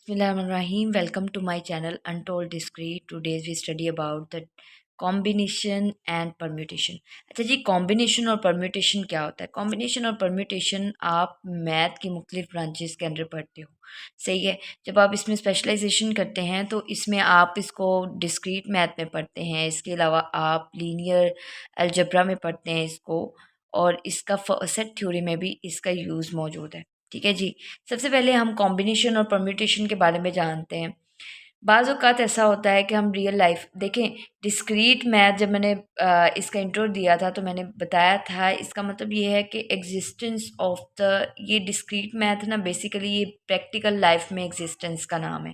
Bismillahirrahmanirrahim. Welcome to my channel Untold Discrete. Today we study about the combination and permutation. अच्छा जी, combination और permutation क्या होता है? Combination और परम्यूटेशन आप मैथ की मुख्तलिफ ब्रांचेस के अंदर पढ़ते हो, सही है। जब आप इसमें स्पेशलाइजेशन करते हैं तो इसमें आप इसको डिस्क्रीट मैथ में पढ़ते हैं, इसके अलावा आप लीनियर अलजब्रा में पढ़ते हैं इसको, और इसका सेट थ्योरी में भी इसका यूज़ मौजूद है। ठीक है जी। सबसे पहले हम कॉम्बिनेशन और परम्यूटेशन के बारे में जानते हैं। बाज़ औक़ात ऐसा होता है कि हम रियल लाइफ देखें, डिस्क्रीट मैथ जब मैंने इसका इंट्रो दिया था तो मैंने बताया था इसका मतलब ये है कि एग्जिस्टेंस ऑफ द ये डिस्क्रीट मैथ ना बेसिकली ये प्रैक्टिकल लाइफ में एग्जिस्टेंस का नाम है।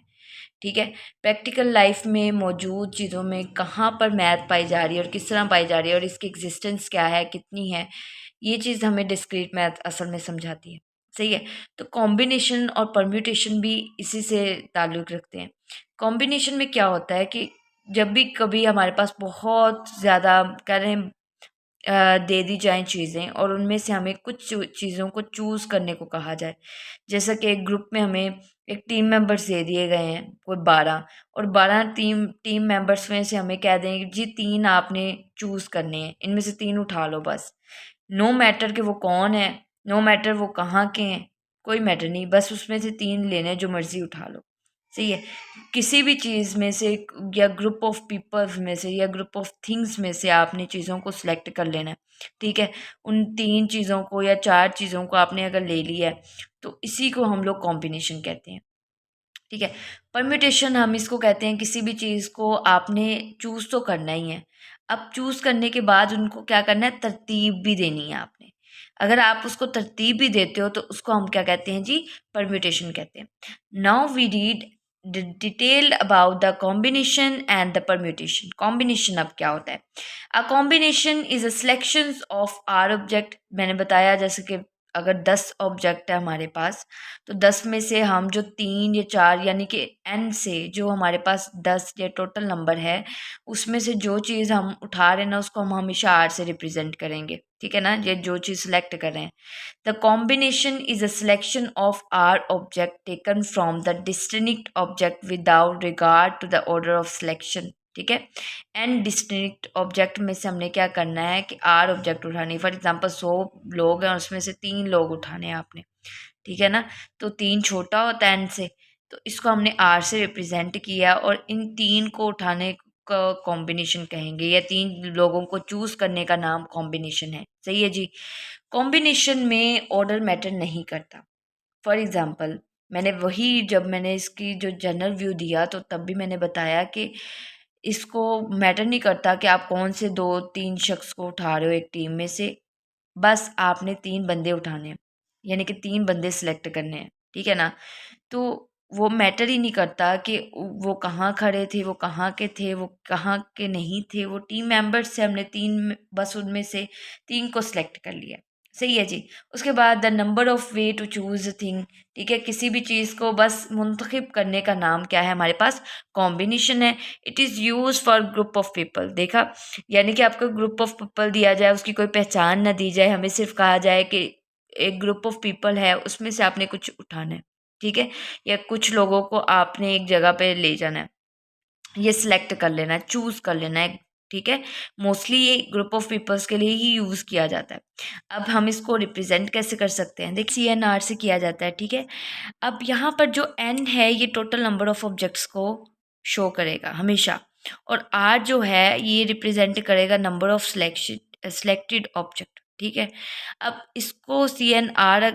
ठीक है, प्रैक्टिकल लाइफ में मौजूद चीज़ों में कहाँ पर मैथ पाई जा रही है और किस तरह पाई जा रही है और इसकी एग्जिस्टेंस क्या है, कितनी है, ये चीज़ हमें डिस्क्रीट मैथ असल में समझाती है। सही है। तो कॉम्बिनेशन और परम्यूटेशन भी इसी से ताल्लुक़ रखते हैं। कॉम्बिनेशन में क्या होता है कि जब भी कभी हमारे पास बहुत ज़्यादा कह रहे हैं दे दी जाएँ चीज़ें और उनमें से हमें कुछ चीज़ों को चूज़ करने को कहा जाए। जैसा कि एक ग्रुप में हमें एक टीम मेंबर्स दे दिए गए हैं कोई 12, और 12 टीम टीम मेंबर्स में से हमें कह दें जी 3 आपने चूज़ करने हैं, इनमें से 3 उठा लो बस। नो मैटर कि वो कौन है, नो मैटर वो कहाँ के हैं, कोई मैटर नहीं, बस उसमें से 3 लेने हैं, जो मर्ज़ी उठा लो। सही है। किसी भी चीज़ में से या ग्रुप ऑफ पीपल्स में से या ग्रुप ऑफ थिंग्स में से आपने चीज़ों को सिलेक्ट कर लेना है। ठीक है। उन 3 चीज़ों को या 4 चीज़ों को आपने अगर ले लिया है तो इसी को हम लोग कॉम्बिनेशन कहते हैं। ठीक है। परम्यूटेशन हम इसको कहते हैं किसी भी चीज़ को आपने चूज़ तो करना ही है। अब चूज़ करने के बाद उनको क्या करना है, तरतीब भी देनी है आपने। अगर आप उसको तरतीब भी देते हो तो उसको हम क्या कहते हैं जी, परम्यूटेशन कहते हैं। Now we read detailed about the combination and the permutation. Combination अब क्या होता है? A combination is a selection of R object. मैंने बताया जैसे कि अगर 10 ऑब्जेक्ट है हमारे पास, तो 10 में से हम जो 3 या 4 यानी कि n से जो हमारे पास 10 या टोटल नंबर है, उसमें से जो चीज़ हम उठा रहे हैं ना उसको हम हमेशा r से रिप्रेजेंट करेंगे। ठीक है ना? ये जो चीज़ सेलेक्ट कर रहे हैं। The combination is a selection of r object taken from the distinct object without regard to the order of selection. ठीक है। एन डिस्टिंक्ट ऑब्जेक्ट में से हमने क्या करना है कि आर ऑब्जेक्ट उठाने। फॉर एग्जांपल 100 लोग हैं, उसमें से 3 लोग उठाने हैं आपने। ठीक है ना? तो 3 छोटा होता है एन से, तो इसको हमने आर से रिप्रेजेंट किया और इन 3 को उठाने का कॉम्बिनेशन कहेंगे, या 3 लोगों को चूज़ करने का नाम कॉम्बिनेशन है। सही है जी। कॉम्बिनेशन में ऑर्डर मैटर नहीं करता। फॉर एग्ज़ाम्पल मैंने वही जब मैंने इसकी जो जनरल व्यू दिया तो तब भी मैंने बताया कि इसको मैटर नहीं करता कि आप कौन से 2-3 शख्स को उठा रहे हो एक टीम में से, बस आपने 3 बंदे उठाने हैं, यानी कि 3 बंदे सेलेक्ट करने हैं। ठीक है ना? तो वो मैटर ही नहीं करता कि वो कहाँ खड़े थे, वो कहाँ के थे, वो कहाँ के नहीं थे, वो टीम मेंबर्स से हमने 3 बस उनमें से 3 को सिलेक्ट कर लिया। सही है जी। उसके बाद the number of way to choose a thing. ठीक है, किसी भी चीज़ को बस मुंतखब करने का नाम क्या है हमारे पास? कॉम्बिनेशन है। It is use for group of people. देखा, यानी कि आपको ग्रुप ऑफ पीपल दिया जाए, उसकी कोई पहचान ना दी जाए, हमें सिर्फ कहा जाए कि एक ग्रुप ऑफ पीपल है, उसमें से आपने कुछ उठाना है। ठीक है, या कुछ लोगों को आपने एक जगह पे ले जाना है, ये सिलेक्ट कर लेना है, चूज़ कर लेना है। ठीक है, मोस्टली ये ग्रुप ऑफ पीपल्स के लिए ही यूज़ किया जाता है। अब हम इसको रिप्रेजेंट कैसे कर सकते हैं? देखिए CNR से किया जाता है। ठीक है, अब यहाँ पर जो n है ये टोटल नंबर ऑफ ऑब्जेक्ट्स को शो करेगा हमेशा, और r जो है ये रिप्रेजेंट करेगा नंबर ऑफ सिलेक्टेड ऑब्जेक्ट। ठीक है, अब इसको CNR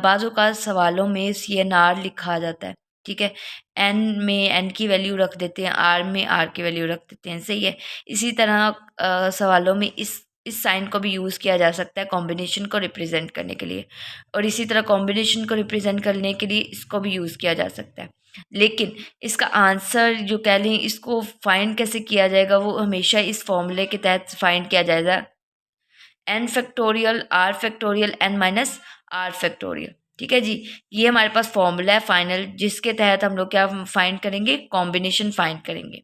बाज़ों का सवालों में CNR लिखा जाता है। ठीक है, एन में एन की वैल्यू रख देते हैं, आर में आर की वैल्यू रख देते हैं। सही है। इसी तरह सवालों में इस साइन को भी यूज़ किया जा सकता है कॉम्बिनेशन को रिप्रेजेंट करने के लिए, और इसी तरह कॉम्बिनेशन को रिप्रेजेंट करने के लिए इसको भी यूज़ किया जा सकता है। लेकिन इसका आंसर जो कह लें, इसको फाइंड कैसे किया जाएगा, वो हमेशा इस फॉर्मूले के तहत फाइंड किया जाएगा, N factorial R factorial N minus R factorial. ठीक है जी, ये हमारे पास फॉर्मूला है फाइनल, जिसके तहत हम लोग क्या फाइंड करेंगे? कॉम्बिनेशन फाइंड करेंगे।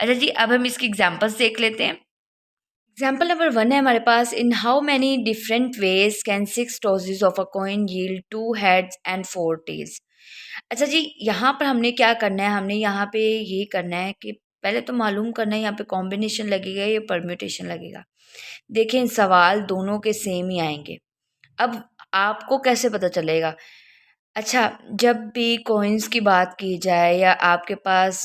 अच्छा जी, अब हम इसकी एग्जांपल्स देख लेते हैं। एग्जाम्पल नंबर 1 है हमारे पास, in how many different ways can 6 tosses of a coin yield 2 heads and 4 tails. अच्छा जी, यहाँ पर हमने क्या करना है, हमने यहाँ पे ये करना है कि पहले तो मालूम करना है यहाँ पे कॉम्बिनेशन लगेगा या परम्यूटेशन लगेगा। देखें सवाल दोनों के सेम ही आएंगे। अब आपको कैसे पता चलेगा? अच्छा, जब भी कॉइन्स की बात की जाए या आपके पास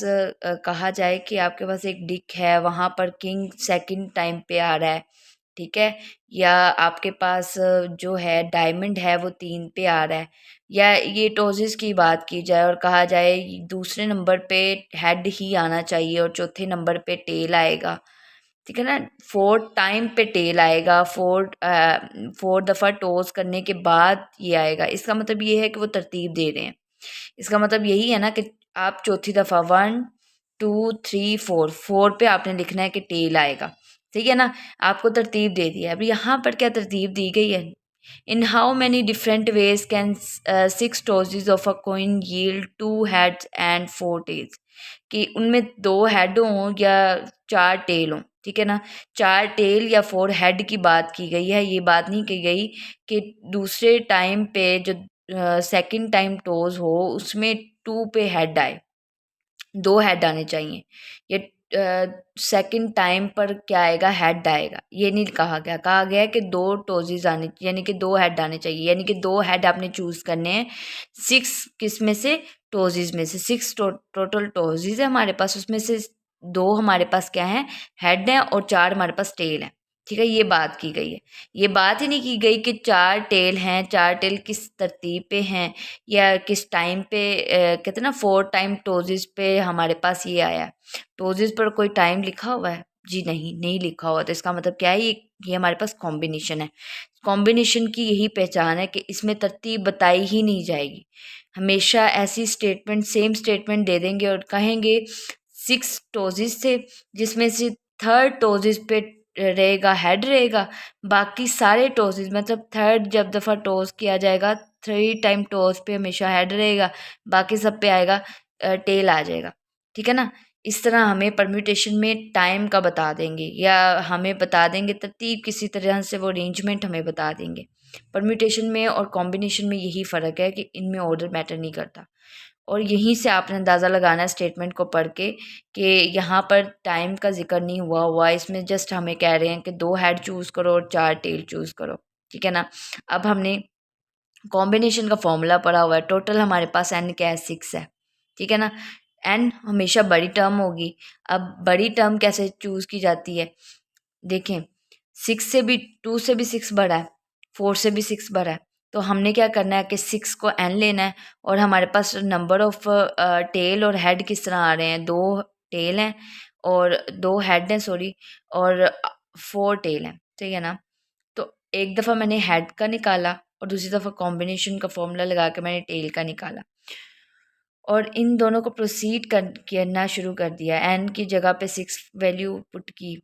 कहा जाए कि आपके पास एक डिक है, वहाँ पर किंग सेकंड टाइम पे आ रहा है, ठीक है? या आपके पास जो है डायमंड है वो 3 पे आ रहा है, या ये टॉसेस की बात की जाए और कहा जाए दूसरे नंबर पे हेड ही आना चाहिए और चौथे नंबर पे टेल आएगा, ठीक है ना? 4 टाइम पे टेल आएगा, 4 दफ़ा टॉस करने के बाद ये आएगा। इसका मतलब ये है कि वो तरतीब दे रहे हैं। इसका मतलब यही है ना कि आप चौथी दफ़ा 1 2 3 4 4 पे आपने लिखना है कि टेल आएगा, ठीक है ना? आपको तरतीब दे दी है। अब यहाँ पर क्या तरतीब दी गई है? In how many different ways can 6 tosses of a coin yield 2 heads and 4 tails, कि उनमें 2 हेड हों या 4 टेल हों, ठीक है ना? 4 टेल या 4 हेड की बात की गई है, ये बात नहीं की गई कि दूसरे टाइम पे जो सेकंड टाइम टॉस हो उसमें 2 पे हेड आए, 2 हेड आने चाहिए। ये सेकंड टाइम पर क्या आएगा? हेड आएगा। ये नहीं कहा गया है कि 2 टॉसेस आने यानी कि 2 हेड आने चाहिए, यानी कि 2 हेड आपने चूज़ करने हैं 6 किस में से? टॉसेस में से। 6 टोटल टॉसेस है हमारे पास, उसमें से 2 हमारे पास क्या हैं? हेड हैं और 4 हमारे पास टेल हैं, ठीक है? ये बात की गई है। ये बात ही नहीं की गई कि 4 टेल हैं, 4 टेल किस तरतीब पे हैं या किस टाइम पे कहते हैं ना 4 टाइम टॉसेस पे हमारे पास ये आया है। टॉसेस पर कोई टाइम लिखा हुआ है? जी नहीं, नहीं लिखा हुआ। तो इसका मतलब क्या है? ये हमारे पास कॉम्बिनेशन है। कॉम्बिनेशन की यही पहचान है कि इसमें तरतीब बताई ही नहीं जाएगी। हमेशा ऐसी स्टेटमेंट सेम स्टेटमेंट दे देंगे और कहेंगे 6 टॉसेस थे, जिसमें से थर्ड टॉसेस पे रहेगा हेड रहेगा, बाकी सारे टॉसेस मतलब थर्ड जब दफ़ा टॉस किया जाएगा 3 टाइम टॉस पे हमेशा हेड रहेगा, बाकी सब पे आएगा टेल आ जाएगा, ठीक है ना? इस तरह हमें परम्यूटेशन में टाइम का बता देंगे या हमें बता देंगे तरतीब, किसी तरह से वो अरेंजमेंट हमें बता देंगे। परम्यूटेशन में और कॉम्बिनेशन में यही फ़र्क है कि इनमें ऑर्डर मैटर नहीं करता। और यहीं से आपने अंदाज़ा लगाना है स्टेटमेंट को पढ़ के कि यहाँ पर टाइम का ज़िक्र नहीं हुआ, इसमें जस्ट हमें कह रहे हैं कि 2 हेड चूज़ करो और 4 टेल चूज़ करो, ठीक है ना? अब हमने कॉम्बिनेशन का फॉर्मूला पढ़ा हुआ है, टोटल हमारे पास n क्या है? 6 है, ठीक है ना? n हमेशा बड़ी टर्म होगी। अब बड़ी टर्म कैसे चूज़ की जाती है? देखें 6 से भी 2 से भी 6 बड़ा है, 4 से भी 6 बड़ा है, तो हमने क्या करना है कि 6 को n लेना है और हमारे पास नंबर ऑफ टेल और हेड किस तरह आ रहे हैं? 2 टेल हैं और 2 हेड हैं सॉरी, और 4 टेल हैं, ठीक है ना? तो एक दफ़ा मैंने हेड का निकाला और दूसरी दफ़ा कॉम्बिनेशन का फॉर्मूला लगा के मैंने टेल का निकाला और इन दोनों को प्रोसीड करना शुरू कर दिया। एन की जगह पे 6 वैल्यू पुट की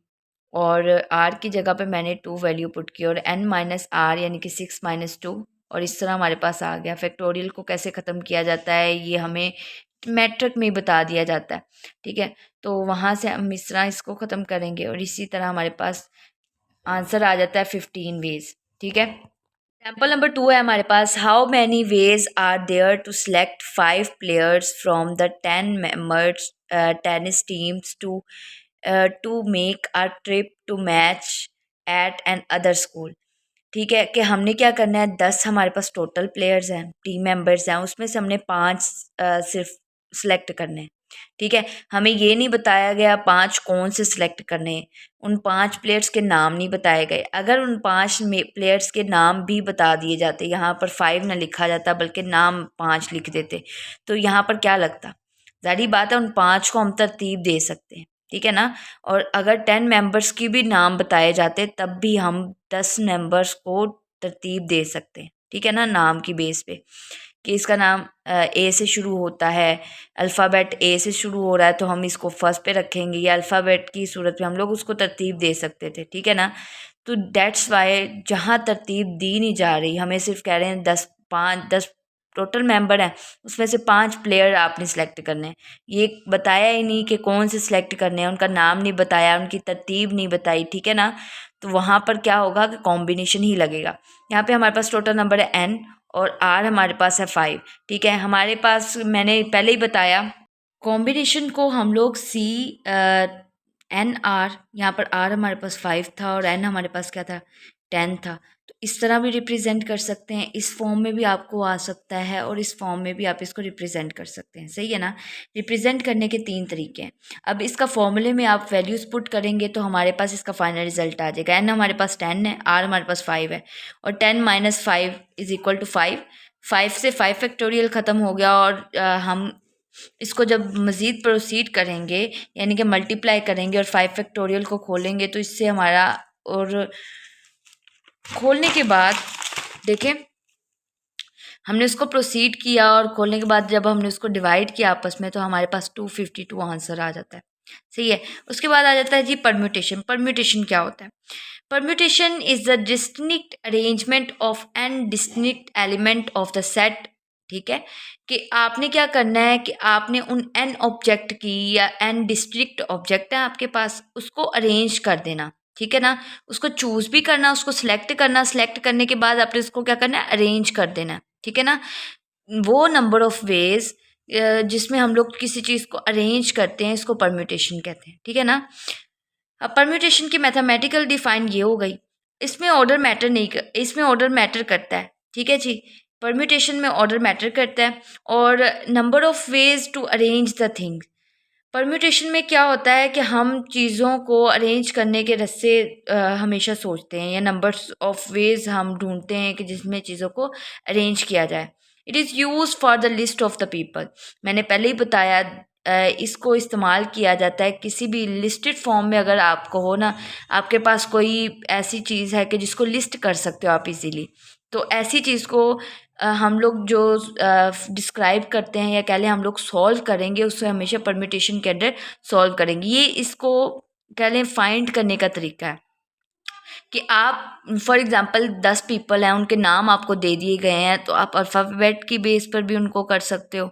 और आर की जगह पे मैंने 2 वैल्यू पुट की और एन माइनस आर यानी कि 6 माइनस 2, और इस तरह हमारे पास आ गया। फैक्टोरियल को कैसे ख़त्म किया जाता है ये हमें मैट्रिक में ही बता दिया जाता है, ठीक है? तो वहाँ से हम इस तरह इसको ख़त्म करेंगे और इसी तरह हमारे पास आंसर आ जाता है 15 वेज, ठीक है? एग्जाम्पल नंबर 2 है हमारे पास, how many ways are there to select 5 players from the 10 members tennis teams to make a trip to match at another school. ठीक है कि हमने क्या करना है, 10 हमारे पास टोटल प्लेयर्स हैं, टीम मेंबर्स हैं, उसमें से हमने 5 सिर्फ सिलेक्ट करने हैं, ठीक है? हमें ये नहीं बताया गया 5 कौन से सिलेक्ट करने हैं, उन 5 प्लेयर्स के नाम नहीं बताए गए। अगर उन 5 में प्लेयर्स के नाम भी बता दिए जाते, यहाँ पर 5 ना लिखा जाता बल्कि नाम 5 लिख देते, तो यहाँ पर क्या लगता? ज़ाहिर बात है उन 5 को हम तरतीब दे सकते हैं, ठीक है ना? और अगर 10 मेंबर्स की भी नाम बताए जाते तब भी हम 10 मेंबर्स को तरतीब दे सकते हैं, ठीक है ना? नाम की बेस पे कि इसका नाम ए से शुरू होता है, अल्फ़ाबेट ए से शुरू हो रहा है तो हम इसको फर्स्ट पे रखेंगे, या अल्फ़ाबेट की सूरत में हम लोग उसको तरतीब दे सकते थे, ठीक है ना? तो दैट्स वाई जहाँ तरतीब दी नहीं जा रही, हमें सिर्फ कह रहे हैं 10 टोटल मेंबर हैं, उसमें से 5 प्लेयर आपने सेलेक्ट करने हैं। ये बताया ही नहीं कि कौन से सिलेक्ट करने हैं, उनका नाम नहीं बताया, उनकी तरतीब नहीं बताई, ठीक है ना? तो वहाँ पर क्या होगा कि कॉम्बिनेशन ही लगेगा। यहाँ पे हमारे पास टोटल नंबर है n और आर हमारे पास है 5। ठीक है, हमारे पास मैंने पहले ही बताया कॉम्बिनेशन को हम लोग सी एन आर, यहाँ पर आर हमारे पास 5 था और एन हमारे पास क्या था 10 था, तो इस तरह भी रिप्रेजेंट कर सकते हैं। इस फॉर्म में भी आपको आ सकता है और इस फॉर्म में भी आप इसको रिप्रेजेंट कर सकते हैं। सही है ना। रिप्रेजेंट करने के 3 तरीके हैं। अब इसका फॉर्मूले में आप वैल्यूज़ पुट करेंगे तो हमारे पास इसका फाइनल रिजल्ट आ जाएगा। एन हमारे पास 10 है, आर हमारे पास 5 है और 10 माइनस 5 इज इक्वल टू 5। 5 से 5 फैक्टोरियल ख़त्म हो गया और हम इसको जब मज़ीद प्रोसीड करेंगे यानी कि मल्टीप्लाई करेंगे और 5 फैक्टोरियल को खोलेंगे तो इससे हमारा, और खोलने के बाद देखें हमने उसको प्रोसीड किया और खोलने के बाद जब हमने उसको डिवाइड किया आपस में तो हमारे पास 252 आंसर आ जाता है। सही है। उसके बाद आ जाता है जी परम्यूटेशन। परम्यूटेशन क्या होता है? Permutation is the distinct arrangement of N distinct element of the set. ठीक है, कि आपने क्या करना है कि आपने उन एन ऑब्जेक्ट की या एन डिस्ट्रिक्ट ऑब्जेक्ट है आपके पास, उसको अरेंज कर देना। ठीक है ना, उसको चूज भी करना, उसको सिलेक्ट करना, सिलेक्ट करने के बाद आपने उसको क्या करना है, अरेंज कर देना है। ठीक है ना, वो नंबर ऑफ वेज जिसमें हम लोग किसी चीज़ को अरेंज करते हैं इसको परम्यूटेशन कहते हैं। ठीक है ना। अब परम्यूटेशन की मैथमेटिकल डिफाइन ये हो गई। इसमें ऑर्डर मैटर नहीं कर, इसमें ऑर्डर मैटर करता है। ठीक है जी, परम्यूटेशन में ऑर्डर मैटर करता है और number of ways to arrange the thing. Permutation में क्या होता है कि हम चीज़ों को अरेंज करने के रस्ते हमेशा सोचते हैं या नंबर्स ऑफ वेज हम ढूंढते हैं कि जिसमें चीज़ों को अरेंज किया जाए। It is use for the list of the people. मैंने पहले ही बताया इसको इस्तेमाल किया जाता है किसी भी लिस्टेड फॉर्म में। अगर आपको हो ना, आपके पास कोई ऐसी चीज़ है कि जिसको लिस्ट कर सकते हो आप इजीली, तो ऐसी चीज़ को हम लोग जो डिस्क्राइब करते हैं या कह लें हम लोग सॉल्व करेंगे, उससे हमेशा परम्यूटेशन के अंडर सॉल्व करेंगे। ये इसको कह लें फाइंड करने का तरीका है कि आप फॉर एग्जांपल 10 पीपल हैं, उनके नाम आपको दे दिए गए हैं तो आप अल्फ़ाबेट की बेस पर भी उनको कर सकते हो।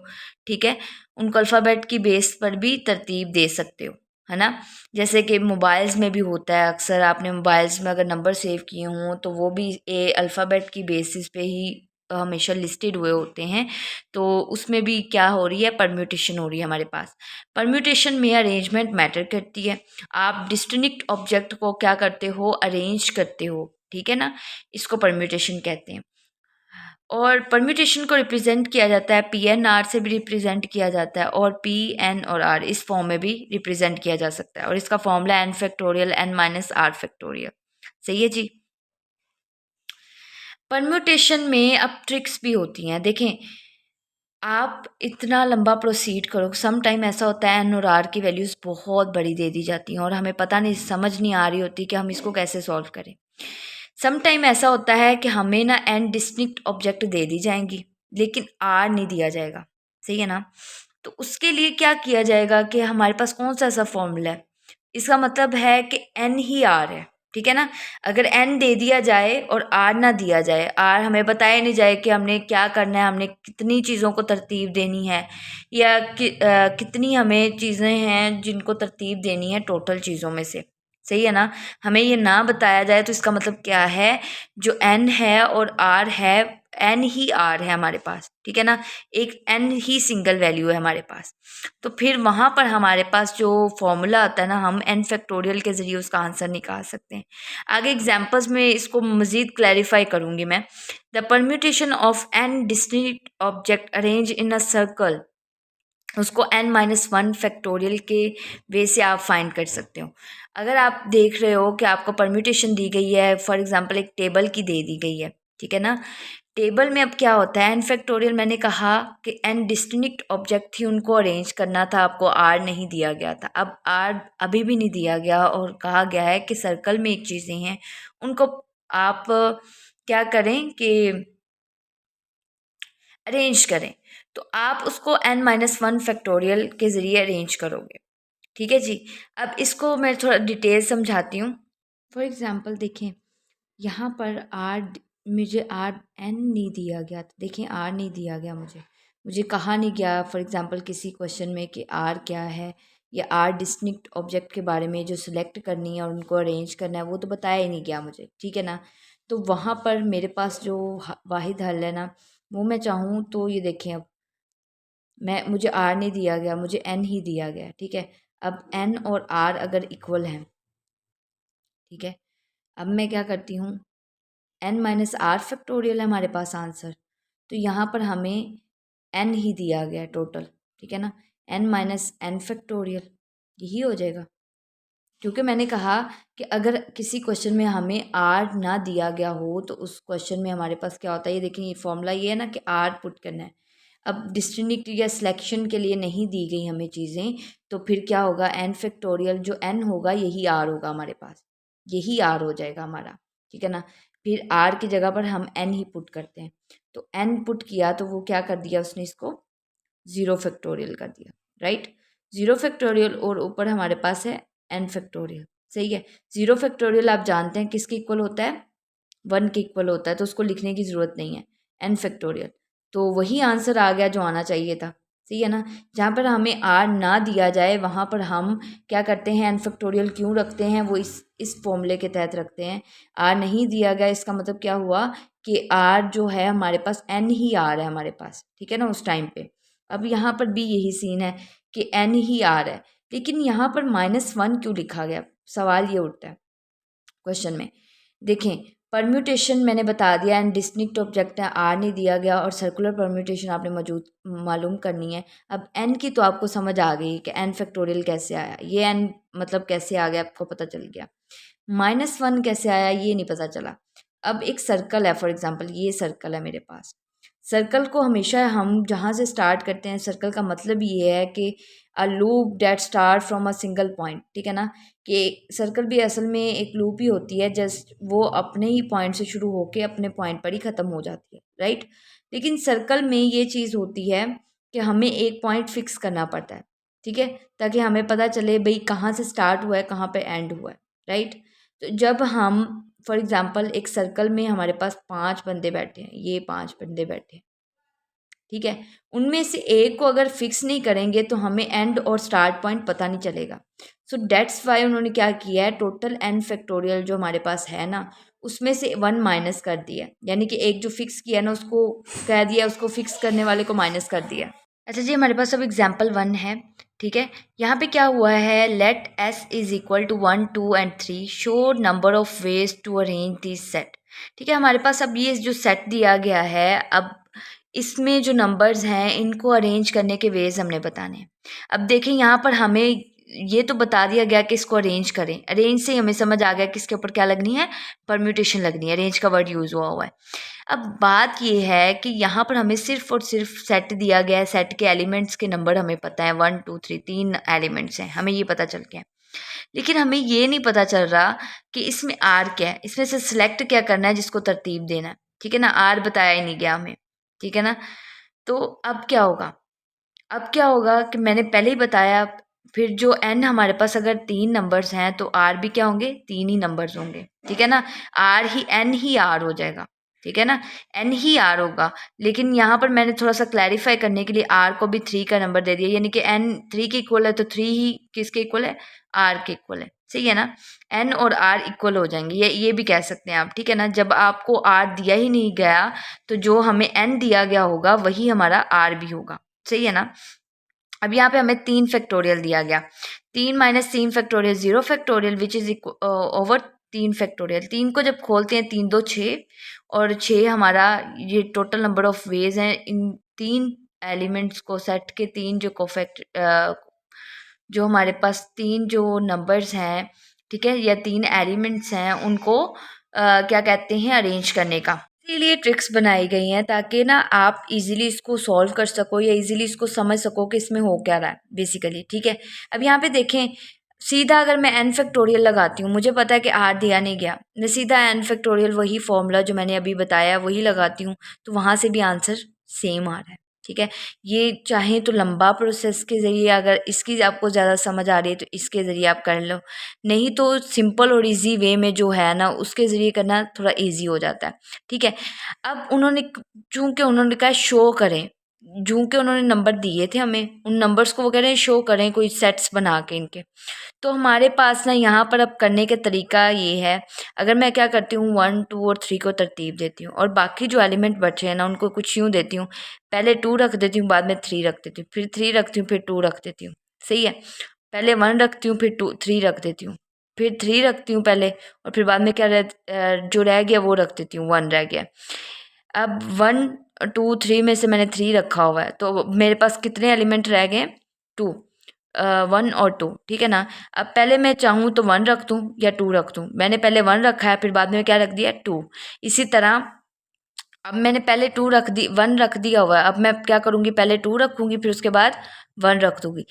ठीक है, उनको अल्फ़ाबेट की बेस पर भी तरतीब दे सकते हो, है ना। जैसे कि मोबाइल्स में भी होता है, अक्सर आपने मोबाइल्स में अगर नंबर सेव किए हों तो वो भी अल्फ़ाबेट की बेसिस पे ही हमेशा लिस्टेड हुए होते हैं। तो उसमें भी क्या हो रही है, परम्यूटेशन हो रही है हमारे पास। परम्यूटेशन में अरेंजमेंट मैटर करती है। आप डिस्टिंक्ट ऑब्जेक्ट को क्या करते हो, अरेंज करते हो। ठीक है ना, इसको परम्यूटेशन कहते हैं। और परम्यूटेशन को रिप्रेजेंट किया जाता है पी एन आर से भी रिप्रेजेंट किया जाता है और पी एन और आर इस फॉर्म में भी रिप्रेजेंट किया जा सकता है। और इसका formula N factorial N minus R factorial. सही है जी। परम्यूटेशन में अब ट्रिक्स भी होती हैं। देखें, आप इतना लंबा प्रोसीड करो, सम टाइम ऐसा होता है एन और आर की वैल्यूज़ बहुत बड़ी दे दी जाती हैं और हमें पता नहीं, समझ नहीं आ रही होती कि हम इसको कैसे सॉल्व करें। सम टाइम ऐसा होता है कि हमें ना एन डिस्टिंक्ट ऑब्जेक्ट दे दी जाएंगी लेकिन आर नहीं दिया जाएगा। सही है ना। तो उसके लिए क्या किया जाएगा कि हमारे पास कौन सा ऐसा फॉर्मूला है, इसका मतलब है कि एन ही आर है। ठीक है ना, अगर एन दे दिया जाए और आर ना दिया जाए, आर हमें बताया नहीं जाए कि हमने क्या करना है, हमने कितनी चीज़ों को तरतीब देनी है या कितनी हमें चीज़ें हैं जिनको तरतीब देनी है टोटल चीज़ों में से। सही है ना, हमें ये ना बताया जाए तो इसका मतलब क्या है, जो एन है और आर है, एन ही आर है हमारे पास। ठीक है ना, एक एन ही सिंगल वैल्यू है हमारे पास। तो फिर वहाँ पर हमारे पास जो फॉर्मूला आता है ना, हम एन फैक्टोरियल के ज़रिए उसका आंसर निकाल सकते हैं। आगे एग्जांपल्स में इसको मज़ीद क्लैरिफाई करूँगी मैं। The permutation of N distinct object arrange in a circle, उसको n माइनस वन फैक्टोरियल के वे से आप फाइंड कर सकते हो। अगर आप देख रहे हो कि आपको परम्यूटेशन दी गई है, फॉर एग्जांपल एक टेबल की दे दी गई है। ठीक है ना, टेबल में अब क्या होता है, n फैक्टोरियल मैंने कहा कि n डिस्टिंक्ट ऑब्जेक्ट थी, उनको अरेंज करना था, आपको r नहीं दिया गया था। अब r अभी भी नहीं दिया गया और कहा गया है कि सर्कल में एक चीज़ें हैं, उनको आप क्या करें कि अरेंज करें। तो आप उसको n माइनस वन फैक्टोरियल के ज़रिए अरेंज करोगे। ठीक है जी। अब इसको मैं थोड़ा डिटेल समझाती हूँ। फॉर एग्ज़ाम्पल देखें, यहाँ पर मुझे आर एन नहीं दिया गया, देखें आर नहीं दिया गया, मुझे कहा नहीं गया फॉर एग्ज़ाम्पल किसी क्वेश्चन में कि आर क्या है या आर डिस्टिंक्ट ऑब्जेक्ट के बारे में जो सिलेक्ट करनी है और उनको अरेंज करना है वो तो बताया ही नहीं गया मुझे। ठीक है ना, तो वहाँ पर मेरे पास जो वाहिद हल है ना, वो मैं चाहूँ तो ये देखें, अब मुझे आर नहीं दिया गया, मुझे एन ही दिया गया, ठीक है। अब एन और आर अगर इक्वल हैं, ठीक है, अब मैं क्या करती हूँ, एन माइनस आर फैक्टोरियल है हमारे पास आंसर, तो यहाँ पर हमें एन ही दिया गया टोटल, ठीक है ना, एन माइनस एन फैक्टोरियल यही हो जाएगा। क्योंकि मैंने कहा कि अगर किसी क्वेश्चन में हमें आर ना दिया गया हो तो उस क्वेश्चन में हमारे पास क्या होता है, ये देखिए ये फॉर्मूला ये है ना कि आर पुट करना है। अब डिस्टिंक्ट या सिलेक्शन के लिए नहीं दी गई हमें चीज़ें, तो फिर क्या होगा, एन फैक्टोरियल जो एन होगा यही आर होगा हमारे पास, यही आर हो जाएगा हमारा, ठीक है ना। फिर आर की जगह पर हम एन ही पुट करते हैं, तो एन पुट किया तो वो क्या कर दिया उसने, इसको ज़ीरो फैक्टोरियल कर दिया, राइट। ज़ीरो फैक्टोरियल और ऊपर हमारे पास है एन फैक्टोरियल, सही है। ज़ीरो फैक्टोरियल आप जानते हैं किसके इक्वल होता है, 1 के इक्वल होता है, तो उसको लिखने की ज़रूरत नहीं है, एन फैक्टोरियल। तो वही आंसर आ गया जो आना चाहिए था, सही है ना। जहाँ पर हमें आर ना दिया जाए वहाँ पर हम क्या करते हैं, एन फैक्टोरियल क्यों रखते हैं, वो इस फॉर्मूले के तहत रखते हैं। आर नहीं दिया गया, इसका मतलब क्या हुआ कि आर जो है हमारे पास एन ही आर है हमारे पास, ठीक है ना, उस टाइम पे। अब यहाँ पर भी यही सीन है कि एन ही आर है, लेकिन यहाँ पर -1 क्यों लिखा गया, सवाल ये उठता है क्वेश्चन में। देखें, परम्यूटेशन मैंने बता दिया, एंड डिस्टिंक्ट ऑब्जेक्ट है, आर नहीं दिया गया, और सर्कुलर परम्यूटेशन आपने मौजूद मालूम करनी है। अब एन की तो आपको समझ आ गई कि एन फैक्टोरियल कैसे आया, ये एन मतलब कैसे आ गया आपको पता चल गया। -1 कैसे आया ये नहीं पता चला। अब एक सर्कल है, फॉर एग्जांपल ये सर्कल है मेरे पास। सर्कल को हमेशा हम जहाँ से स्टार्ट करते हैं, सर्कल का मतलब ये है कि a loop that start from a single point, ठीक है ना, कि सर्कल भी असल में एक लूप ही होती है, जस्ट वो अपने ही पॉइंट से शुरू होके अपने पॉइंट पर ही ख़त्म हो जाती है, राइट। लेकिन सर्कल में ये चीज़ होती है कि हमें एक पॉइंट फिक्स करना पड़ता है, ठीक है, ताकि हमें पता चले भाई कहाँ से स्टार्ट हुआ है कहाँ पे एंड हुआ है, राइट। तो जब हम फॉर एग्जांपल एक सर्कल में हमारे पास 5 बंदे बैठे हैं, ये 5 बंदे बैठे हैं, ठीक है, उनमें से एक को अगर फिक्स नहीं करेंगे तो हमें एंड और स्टार्ट पॉइंट पता नहीं चलेगा। सो डेट्स वाई उन्होंने क्या किया है, टोटल एन फैक्टोरियल जो हमारे पास है ना, उसमें से 1 माइनस कर दिया, यानी कि एक जो फिक्स किया ना उसको कह दिया, उसको फिक्स करने वाले को माइनस कर दिया। अच्छा जी, हमारे पास अब एग्जाम्पल 1 है, ठीक है। यहाँ पे क्या हुआ है, let S is equal to 1 2 and 3 show number of ways to arrange this set, ठीक है। हमारे पास अब ये जो सेट दिया गया है, अब इसमें जो नंबर्स हैं इनको अरेंज करने के वेज हमने बताने हैं। अब देखें यहाँ पर हमें ये तो बता दिया गया कि इसको अरेंज करें, अरेंज से ही हमें समझ आ गया कि इसके ऊपर क्या लगनी है, परम्यूटेशन लगनी है, अरेंज का वर्ड यूज़ हुआ हुआ है। अब बात ये है कि यहाँ पर हमें सिर्फ और सिर्फ सेट दिया गया है, सेट के एलिमेंट्स के नंबर हमें पता है, 1 2 3 3 एलिमेंट्स हैं, हमें ये पता चल गया। लेकिन हमें ये नहीं पता चल रहा कि इसमें आर क्या है, इसमें से सिलेक्ट क्या करना है जिसको तरतीब देना है, ठीक है ना, आर बताया ही नहीं गया हमें, ठीक है ना। तो अब क्या होगा, अब क्या होगा कि मैंने पहले ही बताया, फिर जो एन हमारे पास अगर 3 नंबर्स हैं तो आर भी क्या होंगे, 3 ही नंबर्स होंगे, ठीक है ना। आर ही एन ही आर हो जाएगा, ठीक है ना, एन ही आर होगा। लेकिन यहाँ पर मैंने थोड़ा सा क्लैरिफाई करने के लिए आर को भी 3 का नंबर दे दिया, यानी कि एन 3 के इक्वल है तो 3 ही किसके इक्वल है, आर के इक्वल है, सही है ना। एन और आर इक्वल हो जाएंगे, ये भी कह सकते हैं आप, ठीक है ना। जब आपको आर दिया ही नहीं गया तो जो हमें एन दिया गया होगा वही हमारा आर भी होगा, सही है ना। अब यहाँ पे हमें 3 फैक्टोरियल दिया गया, 3 minus 3 factorial 0 factorial which is over 3 factorial. 3 को जब खोलते हैं 3 2 6, और 6 हमारा ये टोटल नंबर ऑफ वेज हैं। इन 3 एलिमेंट्स को सेट के 3 जो जो हमारे पास 3 जो नंबर्स हैं, ठीक है, या 3 एलिमेंट्स हैं, उनको क्या कहते हैं, अरेंज करने का। इसीलिए ट्रिक्स बनाई गई हैं ताकि ना आप इजीली इसको सॉल्व कर सको या इजीली इसको समझ सको कि इसमें हो क्या रहा है बेसिकली, ठीक है। अब यहाँ पे देखें, सीधा अगर मैं एन फैक्टोरियल लगाती हूँ, मुझे पता है कि आर दिया नहीं गया, मैं सीधा एन फैक्टोरियल वही फॉर्मूला जो मैंने अभी बताया वही लगाती हूँ, तो वहाँ से भी आंसर सेम आ रहा है, ठीक है। ये चाहे तो लंबा प्रोसेस के ज़रिए, अगर इसकी आपको ज़्यादा समझ आ रही है तो इसके ज़रिए आप कर लो, नहीं तो सिंपल और इजी वे में जो है ना उसके ज़रिए करना थोड़ा इजी हो जाता है, ठीक है। अब उन्होंने चूंकि उन्होंने कहा शो करें, जो कि उन्होंने नंबर दिए थे हमें, उन नंबर्स को वगैरह शो करें कोई सेट्स बना के इनके। तो हमारे पास ना यहाँ पर अब करने का तरीका ये है, अगर मैं क्या करती हूँ 1 2 और 3 को तरतीब देती हूँ और बाकी जो एलिमेंट बचे हैं ना उनको कुछ यूँ देती हूँ, पहले 2 रख देती हूँ, बाद में 3 रख देती हूँ, फिर 3 रखती हूँ, फिर 2 रख देती हूँ। सही है, पहले 1 रखती हूँ, फिर 2 3 रख देती हूँ, फिर 3 रखती हूँ पहले, और फिर बाद में क्या जो रह गया वो रख देती हूँ, 1 रह गया। अब 1 2 3 में से मैंने 3 रखा हुआ है, तो मेरे पास कितने एलिमेंट रह गए? 2, 1 और 2, ठीक है ना। अब पहले मैं चाहूँ तो 1 रख दूँ या 2 रख दूँ, मैंने पहले 1 रखा है, फिर बाद में क्या रख दिया? 2। इसी तरह अब मैंने पहले 1 रख दिया हुआ है, अब मैं क्या करूँगी? पहले 2 रखूँगी, फिर उसके बाद 1 रख दूँगी।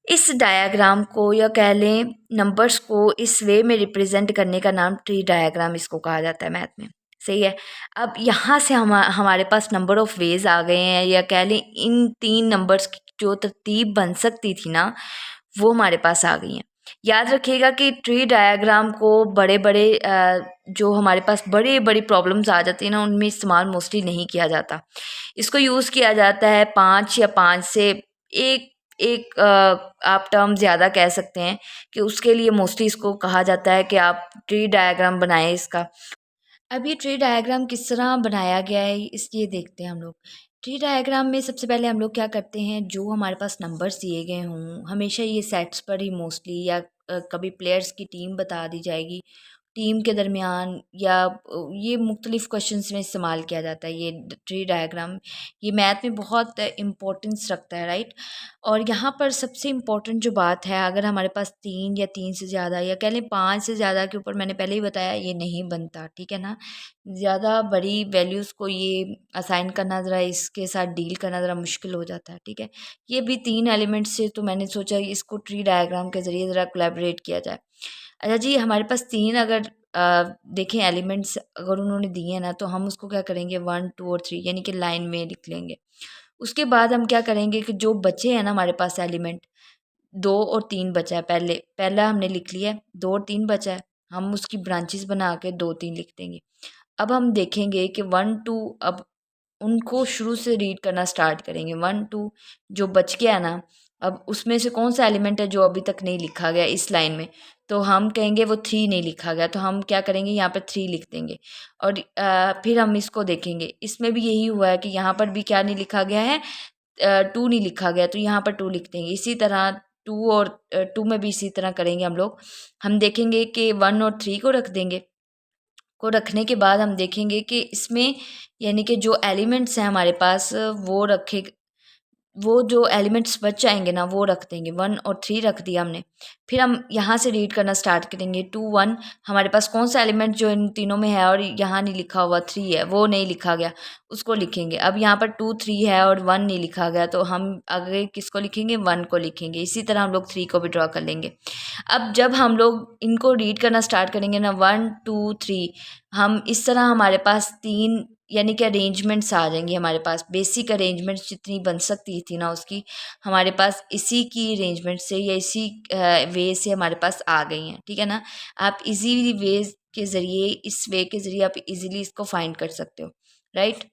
इस डायग्राम को या कह लें नंबर्स को इस वे में रिप्रेजेंट करने का नाम ट्री डायग्राम इसको कहा जाता है मैथ में। सही है। अब यहाँ से हमारे पास नंबर ऑफ वेज आ गए हैं, या कह लें इन 3 नंबर्स की जो तरतीब बन सकती थी ना वो हमारे पास आ गई हैं। याद रखिएगा कि ट्री डायग्राम को बड़े बड़े जो हमारे पास बड़ी बड़ी प्रॉब्लम्स आ जाती हैं ना उनमें इस्तेमाल मोस्टली नहीं किया जाता। इसको यूज़ किया जाता है 5 या 5 से एक एक आप टर्म ज़्यादा कह सकते हैं कि उसके लिए मोस्टली इसको कहा जाता है कि आप ट्री डायग्राम बनाएं इसका। अब ये ट्री डायग्राम किस तरह बनाया गया है इसलिए देखते हैं हम लोग। ट्री डायग्राम में सबसे पहले हम लोग क्या करते हैं, जो हमारे पास नंबर्स दिए गए हों हमेशा ये सेट्स पर ही मोस्टली, या कभी प्लेयर्स की टीम बता दी जाएगी, टीम के दरमियान, या ये मुख्तलिफ़ क्वेश्चंस में इस्तेमाल किया जाता है ये ट्री डायग्राम। ये मैथ में बहुत इम्पोर्टेंस रखता है, राइट। और यहाँ पर सबसे इम्पोर्टेंट जो बात है, अगर हमारे पास 3 या 3 से ज़्यादा या कह लें 5 से ज़्यादा के ऊपर, मैंने पहले ही बताया ये नहीं बनता, ठीक है ना। ज़्यादा बड़ी वैल्यूज़ को ये असाइन करना ज़रा इसके साथ डील करना ज़रा मुश्किल हो जाता है, ठीक है। ये भी 3 एलिमेंट्स से, तो मैंने सोचा इसको ट्री डायग्राम के ज़रिए ज़रा कोलैबोरेट किया जाए। अच्छा जी, हमारे पास 3 अगर देखें एलिमेंट्स अगर उन्होंने दिए हैं ना, तो हम उसको क्या करेंगे 1 2 और 3 यानी कि लाइन में लिख लेंगे। उसके बाद हम क्या करेंगे कि जो बचे हैं ना हमारे पास एलिमेंट, 2 और 3 बचा है, पहला हमने लिख लिया है, 2 और 3 बचा है, हम उसकी ब्रांचेस बना के 2 3 लिख देंगे। अब हम देखेंगे कि 1 2, अब उनको शुरू से रीड करना स्टार्ट करेंगे। 1 2 जो बच गया ना, अब उसमें से कौन सा एलिमेंट है जो अभी तक नहीं लिखा गया इस लाइन में, तो हम कहेंगे वो 3 नहीं लिखा गया, तो हम क्या करेंगे यहाँ पे 3 लिख देंगे। और फिर हम इसको देखेंगे, इसमें भी यही हुआ है कि यहाँ पर भी क्या नहीं लिखा गया है, 2 नहीं लिखा गया, तो यहाँ पर 2 लिख देंगे। इसी तरह 2 और 2 में भी इसी तरह करेंगे हम लोग। हम देखेंगे कि 1 और 3 को रख देंगे, को रखने के बाद हम देखेंगे कि इसमें यानी कि जो एलिमेंट्स हैं हमारे पास वो जो एलिमेंट्स बच जाएंगे ना वो रख देंगे। 1 और 3 रख दिया हमने, फिर हम यहाँ से रीड करना स्टार्ट करेंगे। 2 1 हमारे पास कौन सा एलिमेंट जो इन तीनों में है और यहाँ नहीं लिखा हुआ 3 है, वो नहीं लिखा गया, उसको लिखेंगे। अब यहाँ पर 2 3 है और 1 नहीं लिखा गया, तो हम आगे किसको लिखेंगे? 1 को लिखेंगे। इसी तरह हम लोग 3 को भी ड्रॉ कर लेंगे। अब जब हम लोग इनको रीड करना स्टार्ट करेंगे ना 1 2 3, हम इस तरह हमारे पास 3 यानी कि अरेंजमेंट्स आ जाएंगी हमारे पास, बेसिक अरेंजमेंट्स जितनी बन सकती थी ना उसकी, हमारे पास इसी की अरेंजमेंट से या इसी वे से हमारे पास आ गई हैं, ठीक है ना। आप इजी वे के ज़रिए, इस वे के ज़रिए आप इजीली इसको फाइंड कर सकते हो, राइट।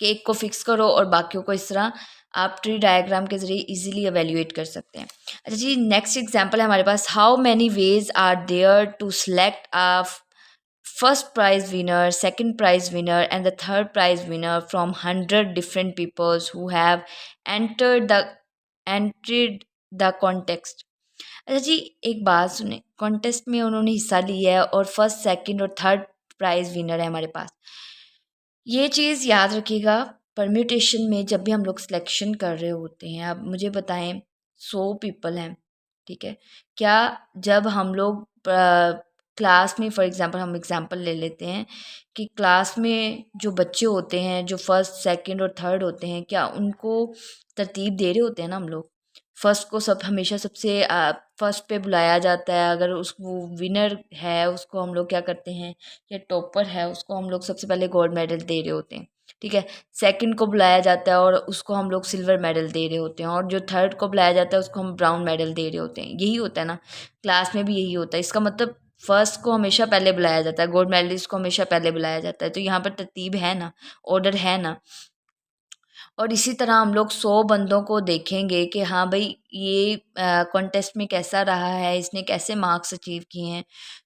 कि एक को फिक्स करो और बाकियों को इस तरह आप ट्री डायग्राम के ज़रिए इजीली एवेल्युएट कर सकते हैं। अच्छा जी, नेक्स्ट एग्जांपल है हमारे पास, how many ways are there to select a first prize winner, second prize winner, and the third prize winner from 100 different peoples who have entered the entered the contest। अच्छा जी, एक बात सुने, contest में उन्होंने हिस्सा लिया है और फर्स्ट सेकंड और थर्ड प्राइज विनर है हमारे पास। ये चीज़ याद रखिएगा, परम्यूटेशन में जब भी हम लोग सिलेक्शन कर रहे होते हैं, आप मुझे बताएं 100 पीपल हैं, ठीक है, क्या जब हम लोग क्लास में, फॉर एग्जांपल हम एग्जांपल ले लेते हैं कि क्लास में जो बच्चे होते हैं जो फर्स्ट सेकंड और थर्ड होते हैं, क्या उनको तरतीब दे रहे होते हैं ना हम लोग? फर्स्ट को सब हमेशा सबसे फर्स्ट पे बुलाया जाता है, अगर उस वो विनर है उसको हम लोग क्या करते हैं, या टॉपर है उसको हम लोग सबसे पहले गोल्ड मेडल दे रहे होते हैं, ठीक है। सेकंड को बुलाया जाता है और उसको हम लोग सिल्वर मेडल दे रहे होते हैं, और जो थर्ड को बुलाया जाता है उसको हम ब्राउन मेडल दे रहे होते हैं। यही होता है ना, क्लास में भी यही होता है। इसका मतलब फर्स्ट को हमेशा पहले बुलाया जाता है, गोल्ड मेडलिस्ट को हमेशा पहले बुलाया जाता है। तो यहाँ पर तरतीब है ना, ऑर्डर है ना। और इसी तरह हम लोग 100 बंदों को देखेंगे कि हाँ भाई ये कॉन्टेस्ट में कैसा रहा है, इसने कैसे मार्क्स अचीव किए हैं,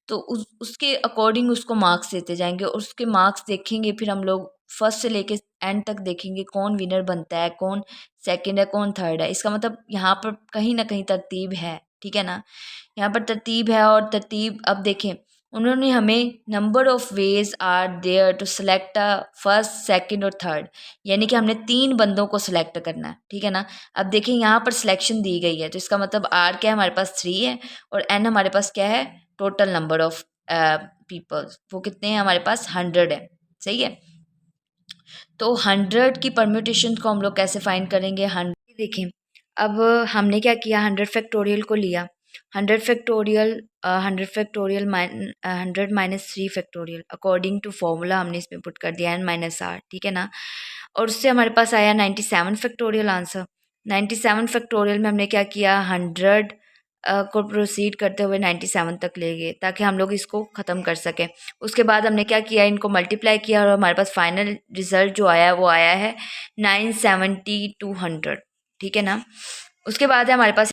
तो उसके अकॉर्डिंग उसको मार्क्स देते जाएंगे और उसके मार्क्स देखेंगे। फिर हम लोग फर्स्ट से लेके एंड तक देखेंगे कौन विनर बनता है, कौन सेकंड है, कौन थर्ड है। इसका मतलब यहाँ पर कहीं ना कहीं तरतीब है, ठीक है ना। यहाँ पर तरतीब है, और तरतीब अब देखें, उन्होंने हमें number of ways are there to select a first, second और थर्ड, यानी कि हमने 3 बंदों को सिलेक्ट करना है, ठीक है ना। अब देखें यहाँ पर सिलेक्शन दी गई है, तो इसका मतलब आर क्या है, हमारे पास 3 है, और एन हमारे पास क्या है, टोटल नंबर ऑफ पीपल्स, वो कितने हैं हमारे पास, 100 है, सही है। तो 100 की परम्यूटेशन को हम लोग कैसे फाइंड करेंगे, 100 देखें। अब हमने क्या किया, 100 फैक्टोरियल को लिया, 100 factorial 100 factorial 100 minus 3 factorial, according to formula हमने इसमें पुट कर दिया n-r, ठीक है ना। और उससे हमारे पास आया 97 फैक्टोरियल आंसर। 97 फैक्टोरियल में हमने क्या किया, 100 को प्रोसीड करते हुए 97 तक ले गए ताकि हम लोग इसको ख़त्म कर सकें। उसके बाद हमने क्या किया, इनको मल्टीप्लाई किया और हमारे पास फाइनल रिजल्ट जो आया वो आया है 970/200, ठीक है ना। उसके बाद है हमारे पास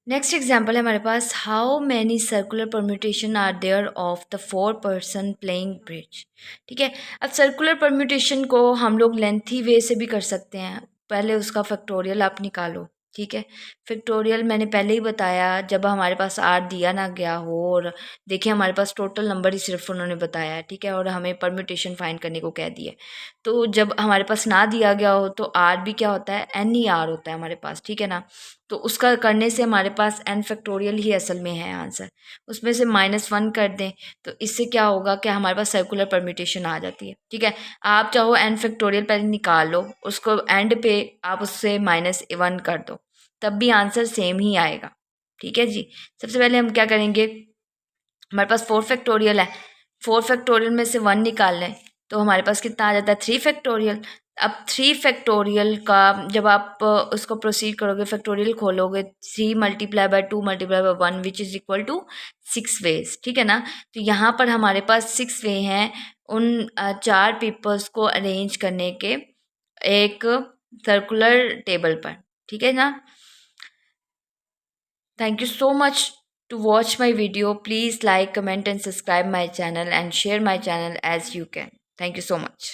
नेक्स्ट एग्जाम्पल है हमारे पास, how many circular permutation are there of the 4 person playing bridge, ठीक है। अब सर्कुलर परम्यूटेशन को हम लोग लेंथी वे से भी कर सकते हैं। पहले उसका फैक्टोरियल आप निकालो, ठीक है। फैक्टोरियल मैंने पहले ही बताया, जब हमारे पास आर दिया ना गया हो, और देखिए हमारे पास टोटल नंबर ही सिर्फ उन्होंने बताया है, ठीक है, और हमें परम्यूटेशन फाइंड करने को कह दिया। तो जब हमारे पास ना दिया गया हो तो आर भी क्या होता है, एन ई आर होता है हमारे पास, ठीक है ना। तो उसका करने से हमारे पास एन फैक्टोरियल ही असल में है आंसर, उसमें से -1 कर दें तो इससे क्या होगा कि हमारे पास सर्कुलर परम्यूटेशन आ जाती है, ठीक है। आप चाहो एन फैक्टोरियल पहले निकाल लो, उसको एंड पे आप उससे -1 कर दो, तब भी आंसर सेम ही आएगा, ठीक है जी। सबसे पहले हम क्या करेंगे, हमारे पास 4 फैक्टोरियल है, 4 फैक्टोरियल में से 1 निकाल लें तो हमारे पास कितना आ जाता है, 3 फैक्टोरियल। अब 3 फैक्टोरियल का जब आप उसको प्रोसीड करोगे, फैक्टोरियल खोलोगे, 3 multiply by 2 multiply by 1 which is equal to 6 ways, ठीक है ना। तो यहाँ पर हमारे पास 6 वे हैं उन 4 पीपल्स को अरेंज करने के एक सर्कुलर टेबल पर, ठीक है ना। Thank you so much to watch my video. Please like, comment and subscribe my channel and share my channel as you can. Thank you so much.